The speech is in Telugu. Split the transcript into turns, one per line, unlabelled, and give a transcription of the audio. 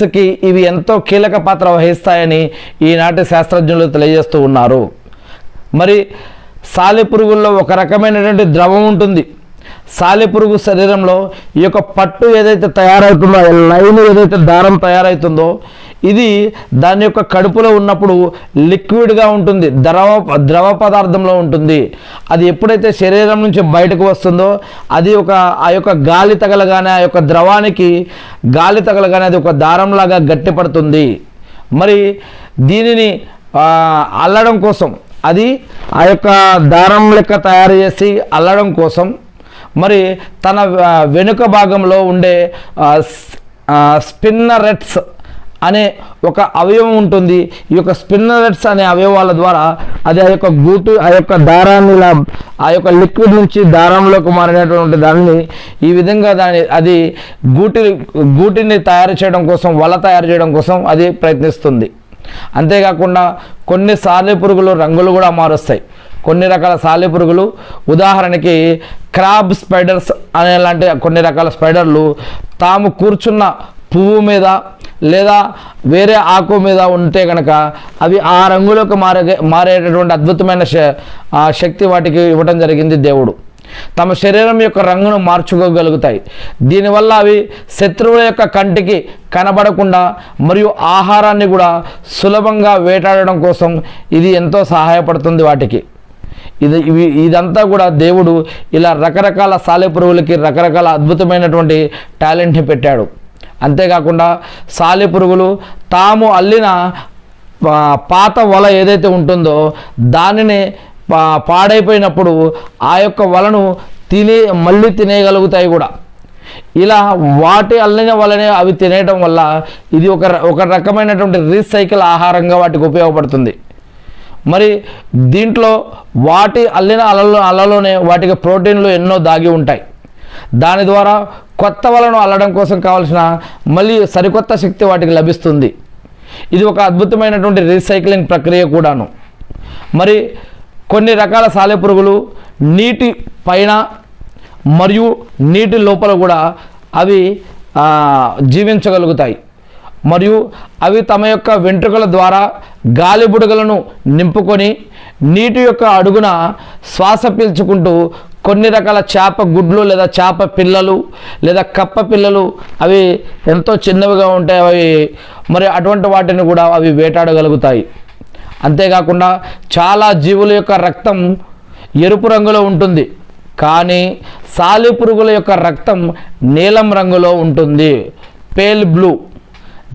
కి ఇవి ఎంతో కీలక పాత్ర వహిస్తాయని ఈనాటి శాస్త్రజ్ఞులు తెలియజేస్తూ ఉన్నారు. మరి సాలెపురుగుల్లో ఒక రకమైనటువంటి ద్రవం ఉంటుంది. సాలెపురుగు శరీరంలో ఈ యొక్క పట్టు ఏదైతే తయారవుతుందో, లైన్ ఏదైతే దారం తయారవుతుందో, ఇది దాని యొక్క కడుపులో ఉన్నప్పుడు లిక్విడ్గా ఉంటుంది, ద్రవ పదార్థంలో ఉంటుంది. అది ఎప్పుడైతే శరీరం నుంచి బయటకు వస్తుందో అది ఆ యొక్క గాలి తగలగానే, ఆ యొక్క ద్రవానికి గాలి తగలగానే అది ఒక దారంలాగా గట్టిపడుతుంది. మరి దీనిని అల్లడం కోసం, అది ఆ యొక్క దారం లెక్క తయారు చేసి అల్లడం కోసం మరి తన వెనుక భాగంలో ఉండే స్పిన్నరెట్స్ అనే ఒక అవయవం ఉంటుంది. ఈ యొక్క స్పిన్నరెట్స్ అనే అవయవాల ద్వారా అది ఆ యొక్క దారాన్ని ఆ యొక్క లిక్విడ్ నుంచి దారంలోకి మారినటువంటి దానిని ఈ విధంగా అది గూటిని తయారు చేయడం కోసం, వల తయారు చేయడం కోసం అది ప్రయత్నిస్తుంది. అంతేకాకుండా కొన్ని సాలెపురుగులు రంగులు కూడా మారుస్తాయి. కొన్ని రకాల సాలెపురుగులు, ఉదాహరణకి క్రాబ్ స్పైడర్స్ అనేలాంటి కొన్ని రకాల స్పైడర్లు తాము కూర్చున్న పువ్వు మీద లేదా వేరే ఆకు మీద ఉంటే కనుక అవి ఆ రంగులోకి మారేటటువంటి అద్భుతమైన శక్తి వాటికి ఇవ్వడం జరిగింది దేవుడు. తమ శరీరం యొక్క రంగును మార్చుకోగలుగుతాయి. దీనివల్ల అవి శత్రువుల యొక్క కంటికి కనబడకుండా మరియు ఆహారాన్ని కూడా సులభంగా వేటాడడం కోసం ఇది ఎంతో సహాయపడుతుంది వాటికి. ఇదంతా కూడా దేవుడు ఇలా రకరకాల సాలెపురుగులకి రకరకాల అద్భుతమైనటువంటి టాలెంట్ని పెట్టాడు. అంతేకాకుండా సాలెపురుగులు తాము అల్లిన పాత వల ఏదైతే ఉంటుందో దానిని పాడైపోయినప్పుడు ఆ యొక్క వలను మళ్ళీ తినేయగలుగుతాయి కూడా. ఇలా వాటి అల్లిన వలనే అవి తినేయడం వల్ల ఇది ఒక రకమైనటువంటి రీసైకిల్ ఆహారంగా వాటికి ఉపయోగపడుతుంది. మరి దీంట్లో వాటి అల్లిన అలలోనే వాటికి ప్రోటీన్లు ఎన్నో దాగి ఉంటాయి. దాని ద్వారా కొత్త వలను అల్లడం కోసం కావాల్సిన మళ్ళీ సరికొత్త శక్తి వాటికి లభిస్తుంది. ఇది ఒక అద్భుతమైనటువంటి రీసైక్లింగ్ ప్రక్రియ కూడాను. మరి కొన్ని రకాల సాలెపురుగులు నీటి పైన మరియు నీటి లోపల కూడా అవి జీవించగలుగుతాయి. మరియు అవి తమ యొక్క వెంట్రుకల ద్వారా గాలి బుడగలను నింపుకొని నీటి యొక్క అడుగున శ్వాస పీల్చుకుంటూ కొన్ని రకాల చేప గుడ్లు లేదా చేప పిల్లలు లేదా కప్ప పిల్లలు అవి ఎంతో చిన్నవిగా ఉంటాయి. అవి మరి అటువంటి వాటిని కూడా అవి వేటాడగలుగుతాయి. అంతేకాకుండా చాలా జీవుల యొక్క రక్తం ఎరుపు రంగులో ఉంటుంది, కానీ సాలెపురుగుల యొక్క రక్తం నీలం రంగులో ఉంటుంది, పేల్ బ్లూ.